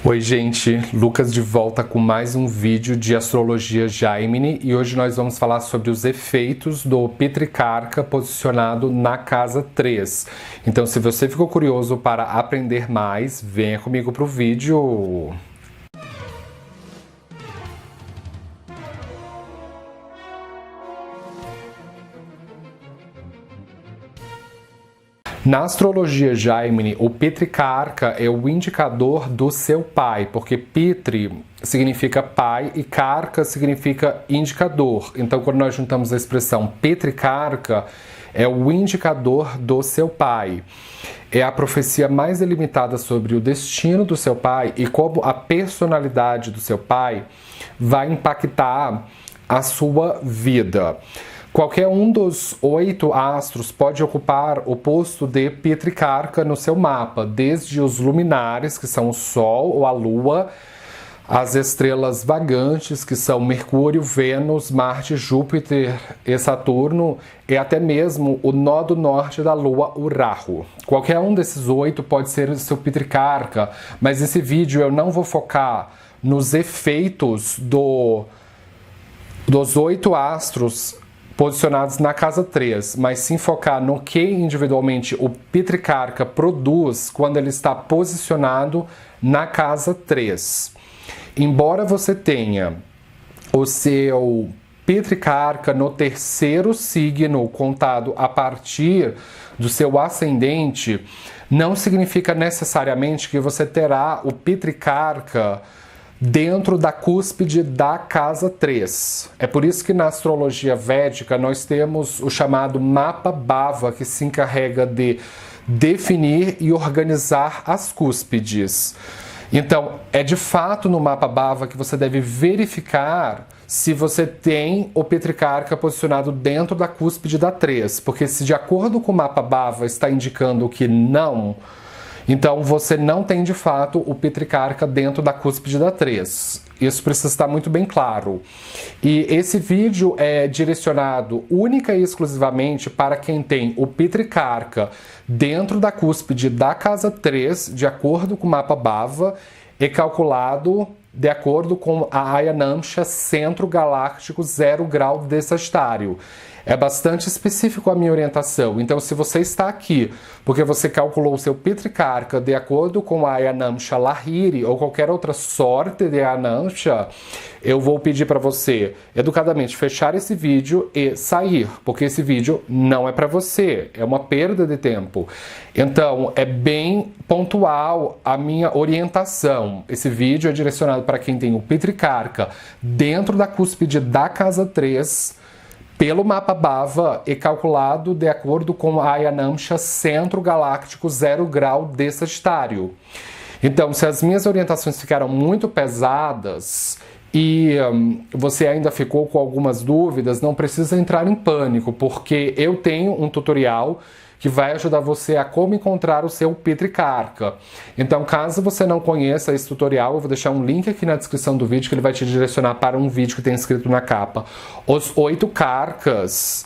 Oi gente, Lucas de volta com mais um vídeo de Astrologia Gemini e hoje nós vamos falar sobre os efeitos do Pitricarca posicionado na casa 3. Então se você ficou curioso para aprender mais, venha comigo para o vídeo. Na astrologia Gemini, o Pitricarca é o indicador do seu pai, porque Pitri significa pai e Carca significa indicador. Então, quando nós juntamos a expressão Pitricarca, é o indicador do seu pai. É a profecia mais delimitada sobre o destino do seu pai e como a personalidade do seu pai vai impactar a sua vida. Qualquer um dos 8 astros pode ocupar o posto de Pitricarca no seu mapa, desde os luminares, que são o Sol ou a Lua, as estrelas vagantes, que são Mercúrio, Vênus, Marte, Júpiter e Saturno, e até mesmo o nó do norte da Lua, o Rahu. Qualquer um desses 8 pode ser o seu Pitricarca, mas nesse vídeo eu não vou focar nos efeitos dos 8 astros posicionados na casa 3, mas sim focar no que individualmente o Pitricarca produz quando ele está posicionado na casa 3. Embora você tenha o seu Pitricarca no terceiro signo contado a partir do seu ascendente, não significa necessariamente que você terá o Pitricarca dentro da cúspide da casa 3. É por isso que na astrologia védica nós temos o chamado mapa Bhava, que se encarrega de definir e organizar as cúspides. Então, é de fato no mapa Bhava que você deve verificar se você tem o Pitricarca posicionado dentro da cúspide da 3, porque se de acordo com o mapa Bhava está indicando que não, então você não tem de fato o Pitricarca dentro da cúspide da 3. Isso precisa estar muito bem claro. E esse vídeo é direcionado única e exclusivamente para quem tem o Pitricarca dentro da cúspide da casa 3, de acordo com o mapa Bhava, e calculado de acordo com a Ayanamsha Centro Galáctico 0 grau de Sagitário. É bastante específico a minha orientação. Então, se você está aqui porque você calculou o seu Pitricarca de acordo com a Ayanamsha Lahiri ou qualquer outra sorte de Ayanamsha, eu vou pedir para você, educadamente, fechar esse vídeo e sair, porque esse vídeo não é para você, é uma perda de tempo. Então, é bem pontual a minha orientação. Esse vídeo é direcionado para quem tem o Pitricarca dentro da cúspide da casa 3, pelo mapa Bhava e calculado de acordo com a Ayanamsha Centro Galáctico 0 grau de Sagitário. Então, se as minhas orientações ficaram muito pesadas e você ainda ficou com algumas dúvidas, não precisa entrar em pânico, porque eu tenho um tutorial que vai ajudar você a como encontrar o seu Pitricarca. Então, caso você não conheça esse tutorial, eu vou deixar um link aqui na descrição do vídeo que ele vai te direcionar para um vídeo que tem escrito na capa Os 8 Carcas.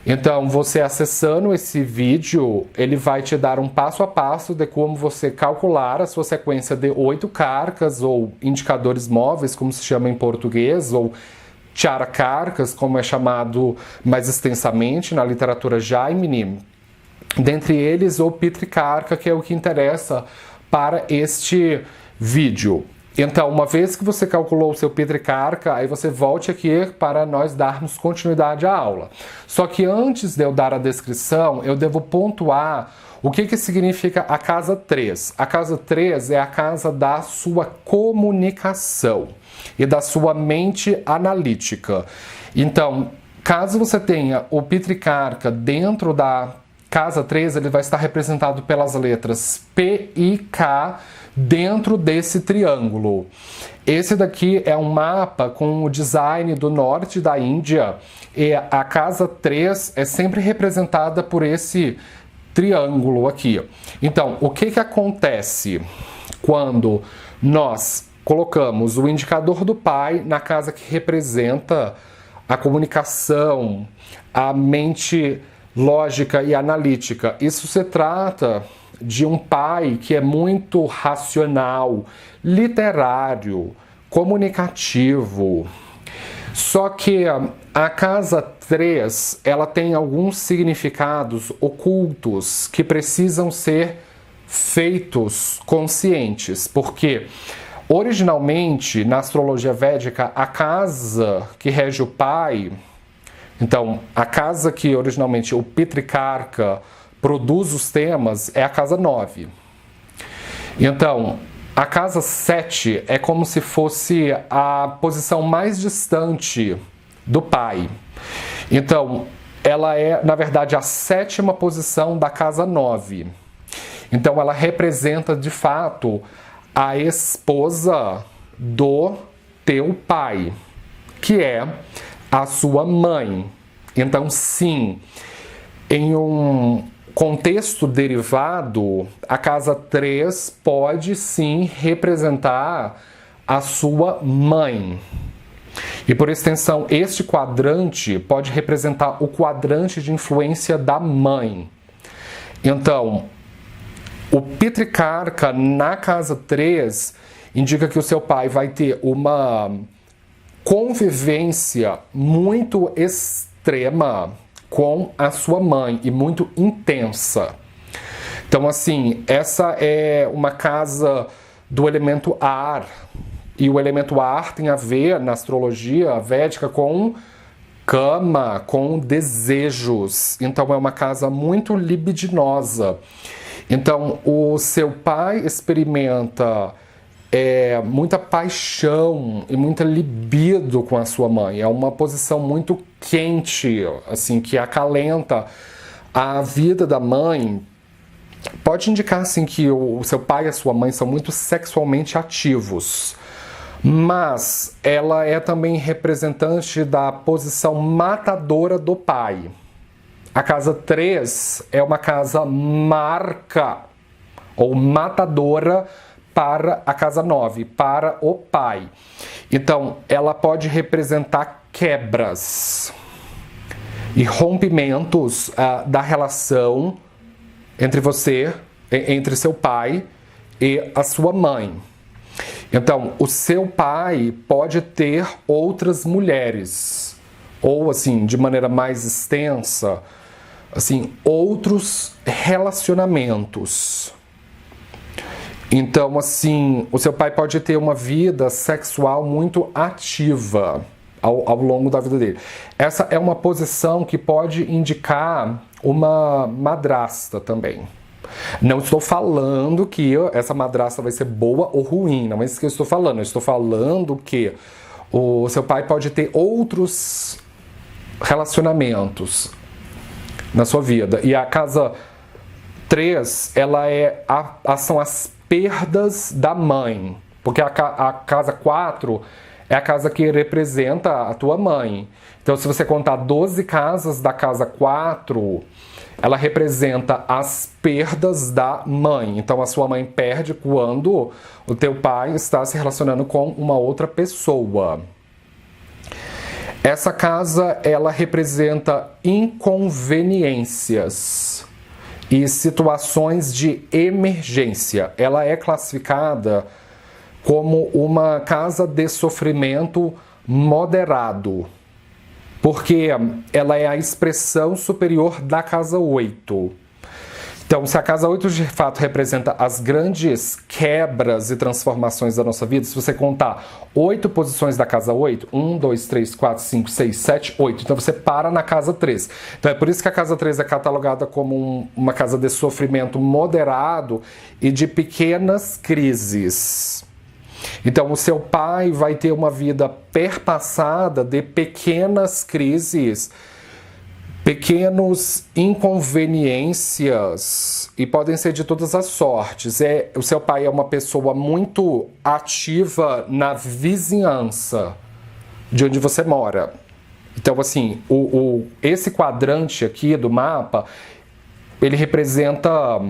Então, você acessando esse vídeo, ele vai te dar um passo a passo de como você calcular a sua sequência de 8 carcas, ou indicadores móveis, como se chama em português, ou characarcas, como é chamado mais extensamente na literatura Gemini. Dentre eles, o Pitricarca, que é o que interessa para este vídeo. Então, uma vez que você calculou o seu Pitricarca, aí você volte aqui para nós darmos continuidade à aula. Só que antes de eu dar a descrição, eu devo pontuar o que significa a casa 3. A casa 3 é a casa da sua comunicação e da sua mente analítica. Então, caso você tenha o Pitricarca dentro da casa 3, ele vai estar representado pelas letras P e K dentro desse triângulo. Esse daqui é um mapa com o design do norte da Índia e a casa 3 é sempre representada por esse triângulo aqui. Então, o que acontece quando nós colocamos o indicador do pai na casa que representa a comunicação, a mente lógica e analítica? Isso se trata de um pai que é muito racional, literário, comunicativo. Só que a casa 3, ela tem alguns significados ocultos que precisam ser feitos conscientes, porque originalmente na astrologia védica a casa que rege o pai, então a casa que originalmente o Pitrikarka produz os temas é a casa 9. Então a casa 7 é como se fosse a posição mais distante do pai. Então ela é na verdade a 7ª posição da casa 9. Então ela representa de fato a esposa do teu pai, que é a sua mãe. Então sim, em um contexto derivado, a casa 3 pode sim representar a sua mãe. E por extensão, este quadrante pode representar o quadrante de influência da mãe. Então, o Pitrikarka na casa 3 indica que o seu pai vai ter uma convivência muito extrema com a sua mãe e muito intensa. Então, assim, essa é uma casa do elemento ar. E o elemento ar tem a ver, na astrologia védica, com cama, com desejos. Então, é uma casa muito libidinosa. Então, o seu pai experimenta muita paixão e muita libido com a sua mãe. É uma posição muito quente, assim, que acalenta a vida da mãe. Pode indicar, assim, que o seu pai e a sua mãe são muito sexualmente ativos. Mas ela é também representante da posição matadora do pai. A casa 3 é uma casa marca ou matadora para a casa 9, para o pai. Então, ela pode representar quebras e rompimentos da relação entre você, entre seu pai e a sua mãe. Então, o seu pai pode ter outras mulheres, ou assim, de maneira mais extensa, assim, outros relacionamentos. Então, assim, o seu pai pode ter uma vida sexual muito ativa ao longo da vida dele. Essa é uma posição que pode indicar uma madrasta também. Não estou falando que essa madrasta vai ser boa ou ruim, não é isso que eu estou falando. Eu estou falando que o seu pai pode ter outros relacionamentos na sua vida. E a casa 3, ela são as perdas da mãe. Porque a casa 4 é a casa que representa a tua mãe. Então, se você contar 12 casas da casa 4, ela representa as perdas da mãe. Então, a sua mãe perde quando o teu pai está se relacionando com uma outra pessoa. Essa casa, ela representa inconveniências e situações de emergência. Ela é classificada como uma casa de sofrimento moderado, porque ela é a expressão superior da casa 8. Então, se a casa 8 de fato representa as grandes quebras e transformações da nossa vida, se você contar 8 posições da casa 8, 1, 2, 3, 4, 5, 6, 7, 8, então você para na casa 3. Então é por isso que a casa 3 é catalogada como uma casa de sofrimento moderado e de pequenas crises. Então, o seu pai vai ter uma vida perpassada de pequenas crises, pequenos inconveniências, e podem ser de todas as sortes. O seu pai é uma pessoa muito ativa na vizinhança de onde você mora. Então, assim, esse quadrante aqui do mapa, ele representa,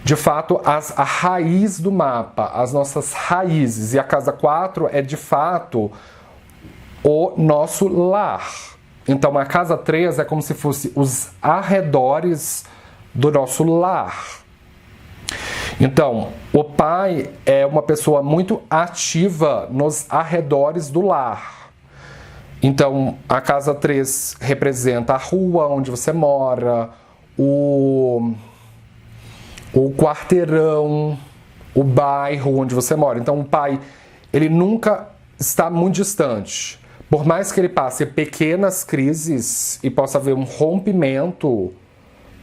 de fato, a raiz do mapa, as nossas raízes. E a casa 4 é, de fato, o nosso lar. Então, a casa 3 é como se fosse os arredores do nosso lar. Então, o pai é uma pessoa muito ativa nos arredores do lar. Então, a casa 3 representa a rua onde você mora, o quarteirão, o bairro onde você mora. Então, o pai, ele nunca está muito distante. Por mais que ele passe pequenas crises e possa haver um rompimento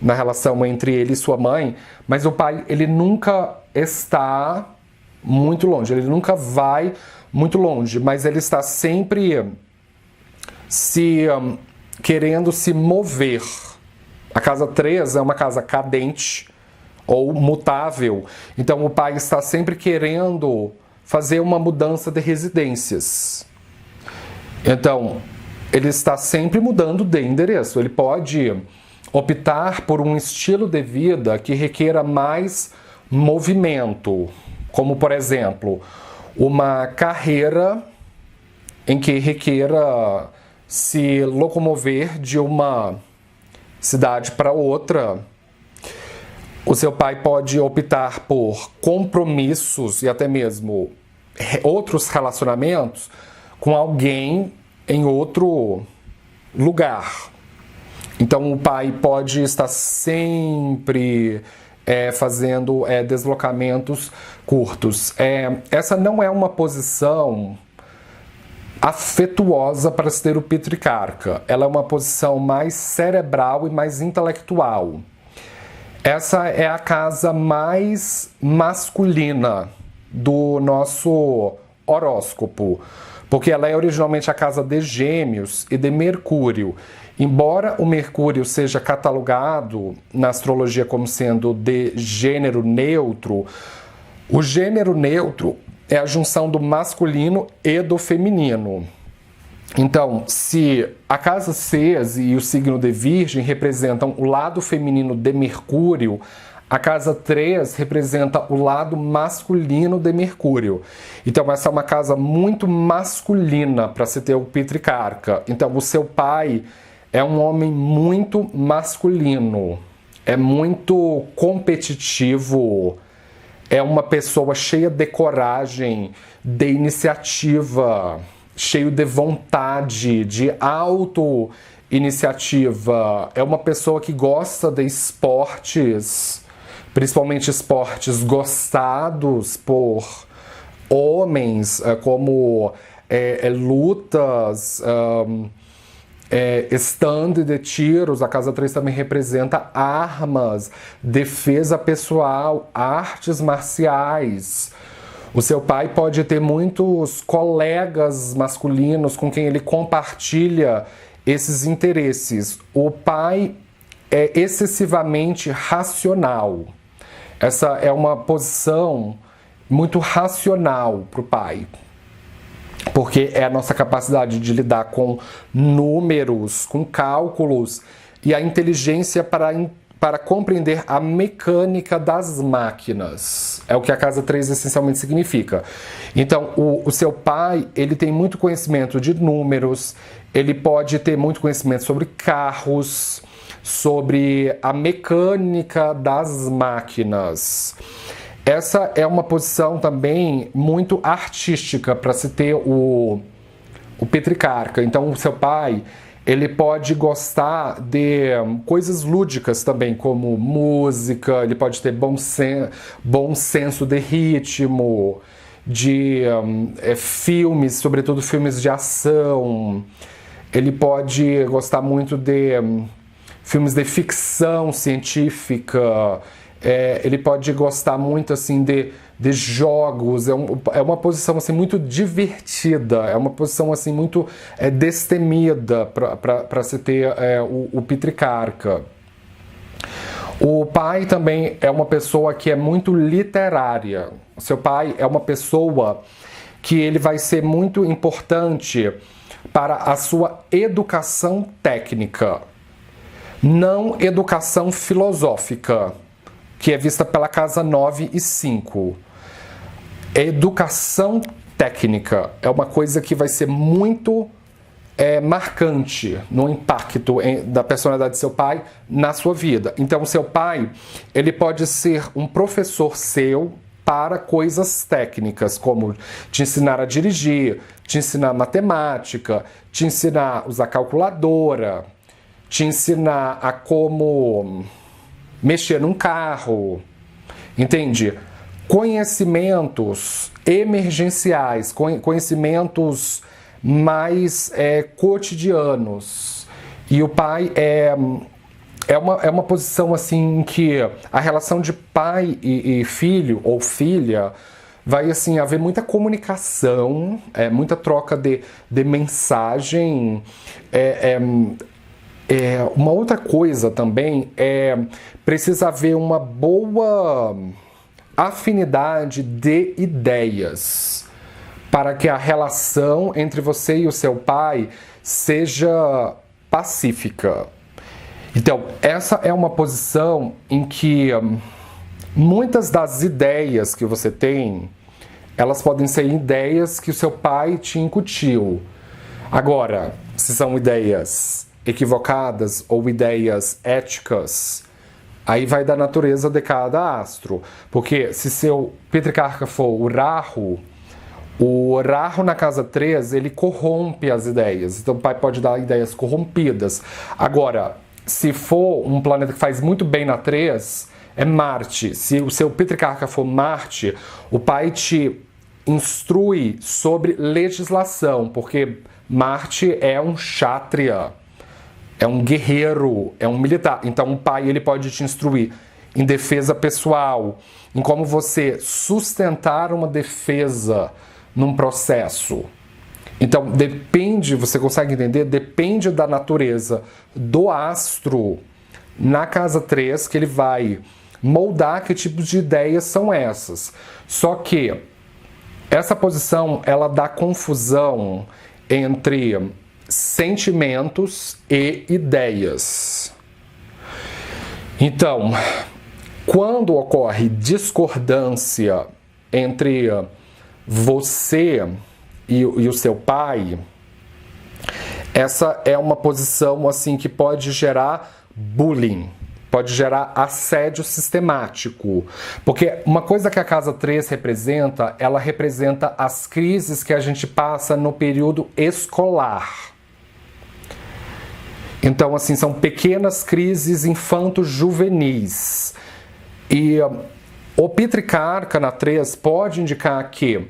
na relação entre ele e sua mãe, mas o pai, ele nunca está muito longe, ele nunca vai muito longe, mas ele está sempre querendo se mover. A casa 3 é uma casa cadente ou mutável, então o pai está sempre querendo fazer uma mudança de residências. Então, ele está sempre mudando de endereço, ele pode optar por um estilo de vida que requeira mais movimento, como, por exemplo, uma carreira em que requeira se locomover de uma cidade para outra. O seu pai pode optar por compromissos e até mesmo outros relacionamentos com alguém em outro lugar. Então, o pai pode estar sempre fazendo deslocamentos curtos. Essa não é uma posição afetuosa para se ter o Pitricarca. Ela é uma posição mais cerebral e mais intelectual. Essa é a casa mais masculina do nosso horóscopo, porque ela é originalmente a casa de Gêmeos e de Mercúrio. Embora o Mercúrio seja catalogado na astrologia como sendo de gênero neutro, o gênero neutro é a junção do masculino e do feminino. Então, se a casa 6 e o signo de Virgem representam o lado feminino de Mercúrio, a casa 3 representa o lado masculino de Mercúrio. Então, essa é uma casa muito masculina para se ter o Pitricarca. Então, o seu pai é um homem muito masculino, é muito competitivo, é uma pessoa cheia de coragem, de iniciativa, cheio de vontade, de auto-iniciativa. É uma pessoa que gosta de esportes, principalmente esportes gostados por homens, como lutas, stand de tiros. A casa 3 também representa armas, defesa pessoal, artes marciais. O seu pai pode ter muitos colegas masculinos com quem ele compartilha esses interesses. O pai é excessivamente racional. Essa é uma posição muito racional para o pai, porque é a nossa capacidade de lidar com números, com cálculos e a inteligência para compreender a mecânica das máquinas. É o que a casa 3 essencialmente significa. Então, o seu pai, ele tem muito conhecimento de números, ele pode ter muito conhecimento sobre carros, sobre a mecânica das máquinas. Essa é uma posição também muito artística para se ter o Pitricarca. Então, o seu pai, ele pode gostar de coisas lúdicas também, como música, ele pode ter bom senso de ritmo, de filmes, sobretudo filmes de ação. Ele pode gostar muito de filmes de ficção científica. Ele pode gostar muito assim de jogos. É uma posição assim muito divertida, é uma posição assim muito destemida para se ter o Pitricarca. O pai também é uma pessoa que é muito literária. O seu pai é uma pessoa que ele vai ser muito importante para a sua educação técnica, não educação filosófica, que é vista pela casa 9 e 5. Educação técnica é uma coisa que vai ser muito marcante no impacto da personalidade do seu pai na sua vida. Então, seu pai, ele pode ser um professor seu para coisas técnicas, como te ensinar a dirigir, te ensinar matemática, te ensinar a usar calculadora, te ensinar a como mexer num carro, entende? Conhecimentos emergenciais, conhecimentos mais cotidianos. E o pai é uma posição assim em que a relação de pai e filho ou filha vai assim haver muita comunicação, muita troca de mensagem. Uma outra coisa também precisa haver uma boa afinidade de ideias para que a relação entre você e o seu pai seja pacífica. Então, essa é uma posição em que muitas das ideias que você tem, elas podem ser ideias que o seu pai te incutiu. Agora, se são ideias equivocadas ou ideias éticas, aí vai da natureza de cada astro. Porque se seu Pitricarca for o Rahu na casa 3, ele corrompe as ideias. Então o pai pode dar ideias corrompidas. Agora, se for um planeta que faz muito bem na 3, é Marte. Se o seu Pitricarca for Marte, o pai te instrui sobre legislação, porque Marte é um kshatriya, é um guerreiro, é um militar. Então o pai ele pode te instruir em defesa pessoal, em como você sustentar uma defesa num processo. Então depende, você consegue entender? Depende da natureza do astro na casa 3 que ele vai moldar que tipos de ideias são essas. Só que essa posição ela dá confusão entre sentimentos e ideias. Então, quando ocorre discordância entre você e o seu pai, essa é uma posição assim que pode gerar bullying, pode gerar assédio sistemático. Porque uma coisa que a casa 3 representa, ela representa as crises que a gente passa no período escolar. Então, assim, são pequenas crises infanto-juvenis. E o Pitricarca na 3 pode indicar que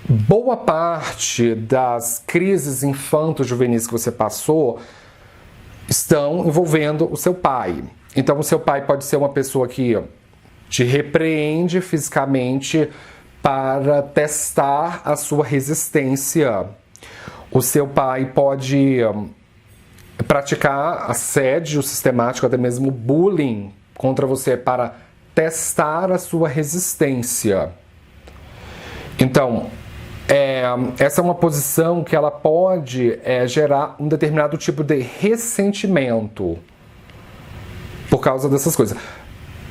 boa parte das crises infanto-juvenis que você passou estão envolvendo o seu pai. Então, o seu pai pode ser uma pessoa que te repreende fisicamente para testar a sua resistência. O seu pai pode praticar assédio sistemático, até mesmo bullying contra você para testar a sua resistência. Então, essa é uma posição que ela pode gerar um determinado tipo de ressentimento por causa dessas coisas.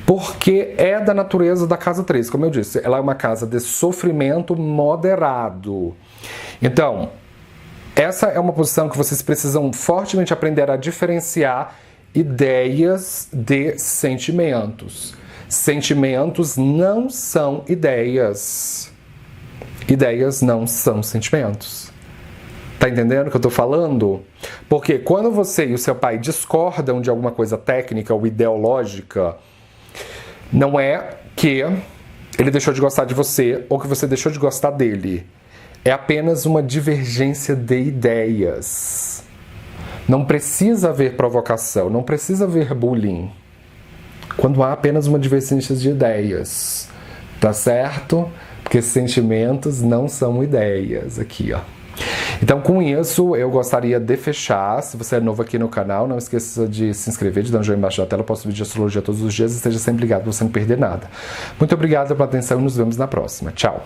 Porque é da natureza da casa 3, como eu disse, ela é uma casa de sofrimento moderado. Então, essa é uma posição que vocês precisam fortemente aprender a diferenciar ideias de sentimentos. Sentimentos não são ideias. Ideias não são sentimentos. Tá entendendo o que eu tô falando? Porque quando você e o seu pai discordam de alguma coisa técnica ou ideológica, não é que ele deixou de gostar de você ou que você deixou de gostar dele. É apenas uma divergência de ideias. Não precisa haver provocação, não precisa haver bullying. Quando há apenas uma divergência de ideias. Tá certo? Porque sentimentos não são ideias. Aqui, ó. Então, com isso, eu gostaria de fechar. Se você é novo aqui no canal, não esqueça de se inscrever, de dar um joinha embaixo da tela. Eu posto vídeo de astrologia todos os dias e esteja sempre ligado para você não perder nada. Muito obrigado pela atenção e nos vemos na próxima. Tchau!